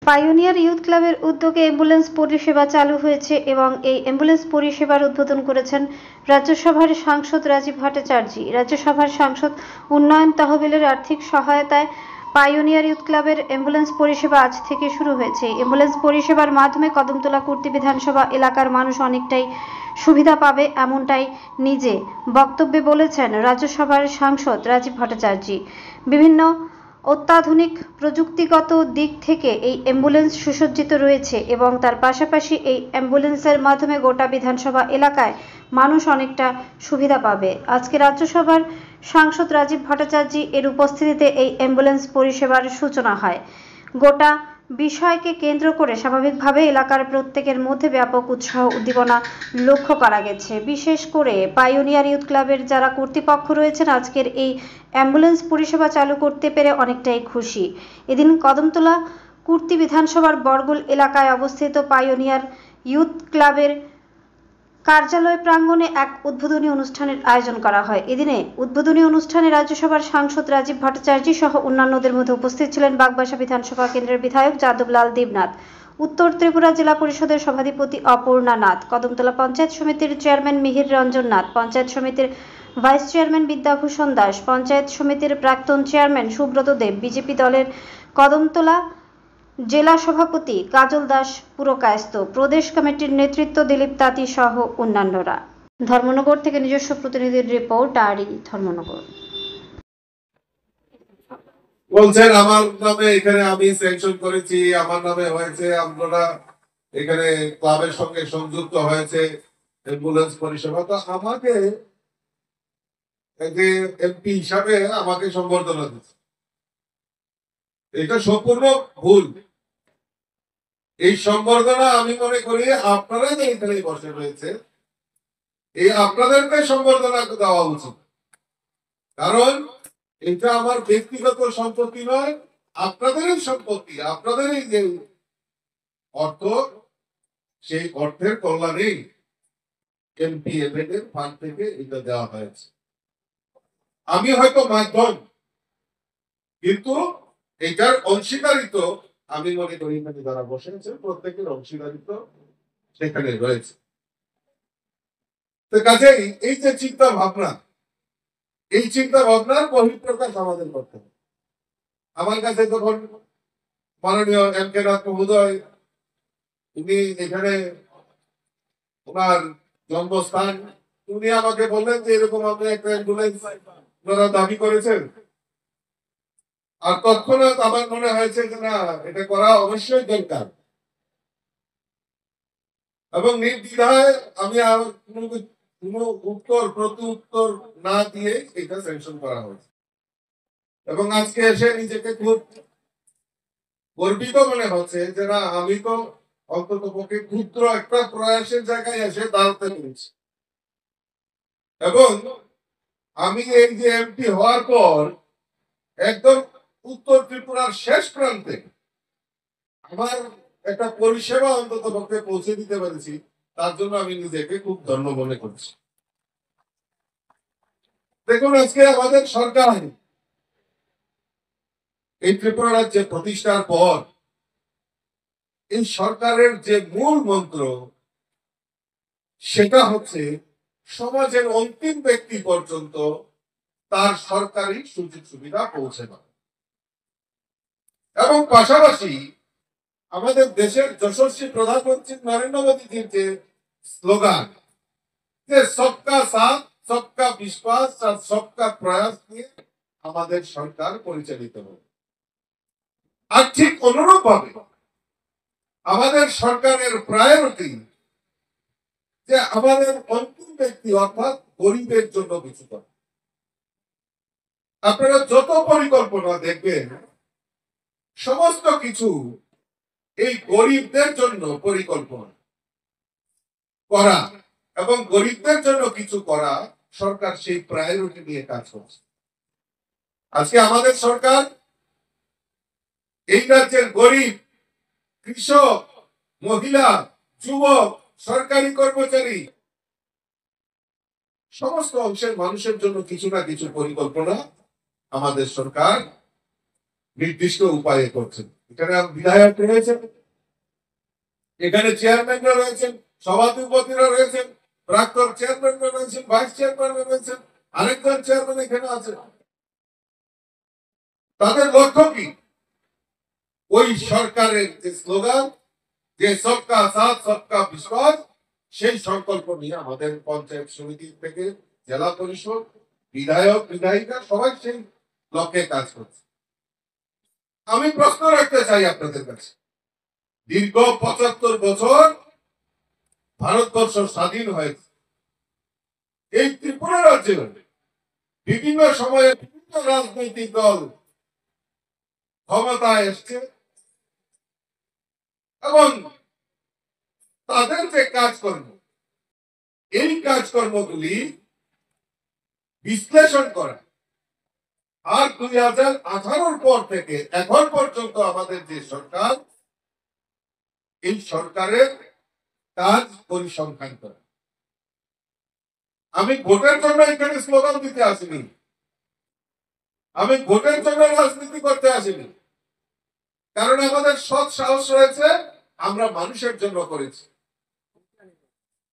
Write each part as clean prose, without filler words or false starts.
Pioneer youth ক্লাবের উদ্যোগে ambulance পরিষেবা চালু হয়েছে এবং এই অ্যাম্বুলেন্স পরিষেবার উদ্বোধন করেছেন রাজ্যসভার সাংসদ রাজীব ভট্টাচার্য। রাজ্যসভার সাংসদ উন্নয়ন তহবিলের আর্থিক সহায়তায় পাইওনিয়ার ইউথ ক্লাবের অ্যাম্বুলেন্স পরিষেবা আজ থেকে শুরু হয়েছে। অ্যাম্বুলেন্স পরিষেবার মাধ্যমে কদমতলা কুর্তি বিধানসভা এলাকার মানুষ অনেকটাই সুবিধা পাবে, এমনটাই নিজে বক্তব্যে বলেছেন রাজ্যসভার সাংসদ রাজীব ভট্টাচার্য। বিভিন্ন অত্যাধুনিক প্রযুক্তিগত দিক থেকে এই অ্যাম্বুলেন্স সুসজ্জিত রয়েছে এবং তার পাশাপাশি এই অ্যাম্বুলেন্সের মাধ্যমে গোটা বিধানসভা এলাকায় মানুষ অনেকটা সুবিধা পাবে। আজকে রাজ্যসভার সাংসদ রাজীব ভট্টাচার্য এর উপস্থিতিতে এই অ্যাম্বুলেন্স পরিষেবার সূচনা হয়। গোটা বিষয়কে কেন্দ্র করে স্বাভাবিকভাবে এলাকার প্রত্যেকের মধ্যে ব্যাপক উৎসাহ উদ্দীপনা লক্ষ্য করা গেছে। বিশেষ করে পাইওনিয়ার ইউথ ক্লাবের যারা কর্তৃপক্ষ রয়েছেন আজকের এই অ্যাম্বুলেন্স পরিষেবা চালু করতে পেরে অনেকটাই খুশি। এদিন কদমতলা কুর্তি বিধানসভার বরগুল এলাকায় অবস্থিত পাইওনিয়ার ইউথ ক্লাবের কার্যালয় প্রাঙ্গণে এক উদ্বোধনী অনুষ্ঠানের আয়োজন করা হয়। এদিনে উদ্বোধনী অনুষ্ঠানে রাজ্যসভার সাংসদ রাজীব ভট্টাচার্য সহ অন্যান্যদের মধ্যে উপস্থিত ছিলেন বাগবাসা বিধানসভা কেন্দ্রের বিধায়ক যাদবলাল দেবনাথ, উত্তর ত্রিপুরা জেলা পরিষদের সভাধিপতি অপর্ণা নাথ, কদমতলা পঞ্চায়েত সমিতির চেয়ারম্যান মিহির রঞ্জন নাথ, পঞ্চায়েত সমিতির ভাইস চেয়ারম্যান বিদ্যাভূষণ দাস, পঞ্চায়েত সমিতির প্রাক্তন চেয়ারম্যান সুব্রত দেব, বিজেপি দলের কদমতলা জেলা সভাপতি কাজল দাস পুরকায়স্থ, প্রদেশ কমিটির নেতৃত্ব দিলীপ তাঁতি সহ অন্যান্যরা। ধর্মনগর থেকে নিজস্ব প্রতিনিধির রিপোর্ট, আরই ধর্মনগর। বলছেন আমার নামে এখানে আমি স্যাংশন করেছি, আমার নামে হয়েছে, আপনারা এখানে ক্লাবের সঙ্গে সংযুক্ত হয়েছে অ্যাম্বুলেন্স পরিষেবা, তো আমাকে এমপি হিসাবে আমাকে সম্বর্ধনা দিচ্ছে, এটা সম্পূর্ণ ভুল। এই সম্বর্ধনা আমি মনে করি আপনারা যে এখানে বসে রয়েছে এই আপনাদেরকে সম্বর্ধনা দেওয়া উচিত, কারণ এটা আমার ব্যক্তিগত সম্পত্তি নয়, আপনাদেরই সম্পত্তি। আপনাদেরই যে অর্থ, সেই অর্থের কল্যাণে এমপি এমএলএ ফান্ড থেকে এটা দেওয়া হয়েছে। আমি হয়তো মাধ্যম, কিন্তু এটার অংশীদারিত্ব আমি মনে করি এখানে যারা বসে আছেন প্রত্যেকের অংশীদারিত্ব সেখানে রয়েছে। তো কাজেই এই যে চিন্তা ভাবনা, এই চিন্তা ভাবনার বহিঃপ্রকাশ আমাদের করতে হবে। আমার কাছে যখন মাননীয় এম কে নাথ মহোদয়, উনি এখানে ওনার জন্মস্থান, উনি আমাকে বললেন যে এরকম আপনি একটা অ্যাম্বুলেন্স ওনারা দাবি করেছেন, আর তৎক্ষণাৎ আমার মনে হয়েছে যে না, এটা করা অবশ্যই দরকার, এবং নির্দ্বিধায় আমি আর কোনো উত্তর প্রতি উত্তর না দিয়ে এটা স্যাংশন করা হয়েছে। এবং আজকে এসে নিজেকে খুব গর্বিত মনে হচ্ছে যে না, আমি তো অন্তত পক্ষে ক্ষুদ্র একটা প্রয়াসের জায়গায় এসে দাঁড়াতে পেরেছি। এবং আমি এই যে এমপি হওয়ার পর একদম উত্তর ত্রিপুরার শেষ প্রান্তে আমার একটা পরিষেবা অন্তত পক্ষে পৌঁছে দিতে পেরেছি, তার জন্য আমি নিজেকে খুব ধন্য মনে করছি। দেখুন, আজকে আমাদের সরকার এই ত্রিপুরা রাজ্যে প্রতিষ্ঠার পর এই সরকারের যে মূল মন্ত্র, সেটা হচ্ছে সমাজের অন্তিম ব্যক্তি পর্যন্ত তার সরকারি সুযোগ সুবিধা পৌঁছে দেওয়া, এবং পাশাপাশি আমাদের দেশের যশস্বী প্রধানমন্ত্রী নরেন্দ্র মোদীজির যে স্লোগান, যে সবকা সাথ সবকা বিশ্বাস আর সবকা প্রয়াস নিয়ে আমাদের সরকার পরিচালিত হবে। আর ঠিক অনুরূপ ভাবে আমাদের সরকারের প্রায়োরিটি যে আমাদের অন্তিম ব্যক্তি অর্থাৎ গরিবের জন্য কিছু করে। আপনারা যত পরিকল্পনা দেখবেন, সমস্ত কিছু এই গরিবদের জন্য পরিকল্পনা করা এবং গরিবদের জন্য কিছু করা, সরকার সেই প্রায়োরিটি নিয়ে কাজ করছে। আজকে আমাদের সরকার এই রাজ্যের গরিব, কৃষক, মহিলা, যুবক, সরকারি কর্মচারী, সমস্ত অংশের মানুষের জন্য কিছু না কিছু পরিকল্পনা আমাদের সরকার নির্দিষ্ট উপায়ে করছেন। এখানে বিধায়ক রয়েছেন, এখানে চেয়ারম্যানরা রয়েছেন, সভাপতিরা রয়েছেন, প্রাক্তন চেয়ারম্যানরা রয়েছেন, ভাইস চেয়ারম্যানরা রয়েছেন, আরেকজন চেয়ারম্যান এখানে আছেন। তাদের লক্ষ্য কি? ওই সরকারের যে স্লোগান, যে সবকা সাথ সবকা বিশ্বাস, সেই সংকল্প নিয়ে আমাদের পঞ্চায়েত সমিতি থেকে জেলা পরিষদ, বিধায়ক বিধায়িকা সবাই সেই লক্ষ্যে কাজ করছে। আমি প্রশ্ন রাখতে চাই আপনাদের কাছে, দীর্ঘ ৭৫ বছর ভারতবর্ষ স্বাধীন হয়েছে, এই ত্রিপুরা রাজ্যে বিভিন্ন সময়ে বিভিন্ন রাজনৈতিক দল ক্ষমতায় এসছে এবং তাদের যে কাজকর্ম, এই কাজকর্মগুলি বিশ্লেষণ করা, আর ২০১৮ পর থেকে এখন পর্যন্ত আমাদের যে সরকার, এই সরকারের কাজ পরিসংখ্যান করা। আমি ভোটের জন্য এখানে স্লোগান দিতে আসিনি, আমি ভোটের জন্য রাজনীতি করতে আসিনি, কারণ আমাদের সৎ সাহস রয়েছে, আমরা মানুষের জন্য করেছি।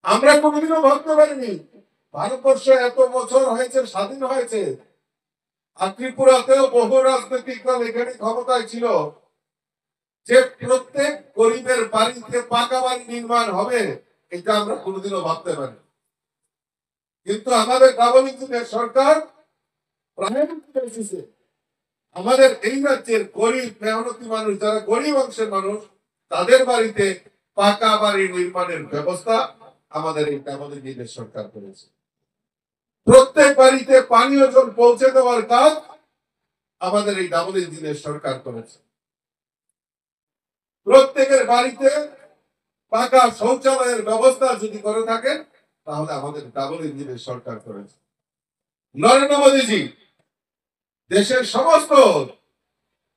আমরা কোনোদিনও ভাবতে পারিনি ভারতবর্ষ এত বছর হয়েছে, স্বাধীন হয়েছে, আর ত্রিপুরাতেও বহু রাজনৈতিক দল এখানে ক্ষমতায় ছিল, যে প্রত্যেক গরিবের বাড়িতে পাকা বাড়ি নির্মাণ হবে, এটা আমরা কোনোদিনও ভাবতে পারি। কিন্তু আমাদের ডাবল ইঞ্জিনের সরকার আমাদের এই রাজ্যের গরিব মেহনতি মানুষ, যারা গরিব অংশের মানুষ, তাদের বাড়িতে পাকা বাড়ি নির্মাণের ব্যবস্থা আমাদের এই ডাবল ইঞ্জিনের সরকার করেছে। প্রত্যেক বাড়িতে পানীয় জল পৌঁছে দেওয়ার কাজ আমাদের এই ডাবল ইঞ্জিনের সরকার করেছে। প্রত্যেকের বাড়িতে পাকা শৌচালয়ের ব্যবস্থা যদি করে থাকেন, তাহলে আমাদের ডাবল ইঞ্জিনের সরকার করেছে। নরেন্দ্র মোদীজি দেশের সমস্ত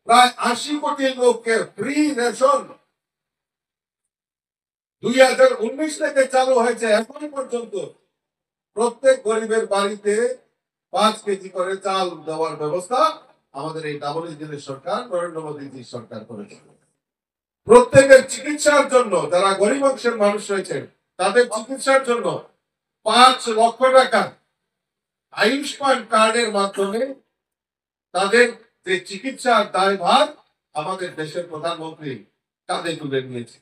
প্রায় ৮০ কোটি লোককে ফ্রি রেশন ২০১৯ থেকে চালু হয়েছে, এখন পর্যন্ত প্রত্যেক গরিবের বাড়িতে ৫ কেজি করে চাল দেওয়ার ব্যবস্থা আমাদের এই ডাবল ইঞ্জিনের সরকার, নরেন্দ্র মোদীজি সরকার করেছে। প্রত্যেকের চিকিৎসার জন্য, যারা গরিব অংশের মানুষ রয়েছে, তাদের চিকিৎসার জন্য ৫ লক্ষ টাকা আয়ুষ্মান কার্ডের মাধ্যমে তাদের যে চিকিৎসার দায়ভার আমাদের দেশের প্রধানমন্ত্রী কাঁধে তুলে নিয়েছে।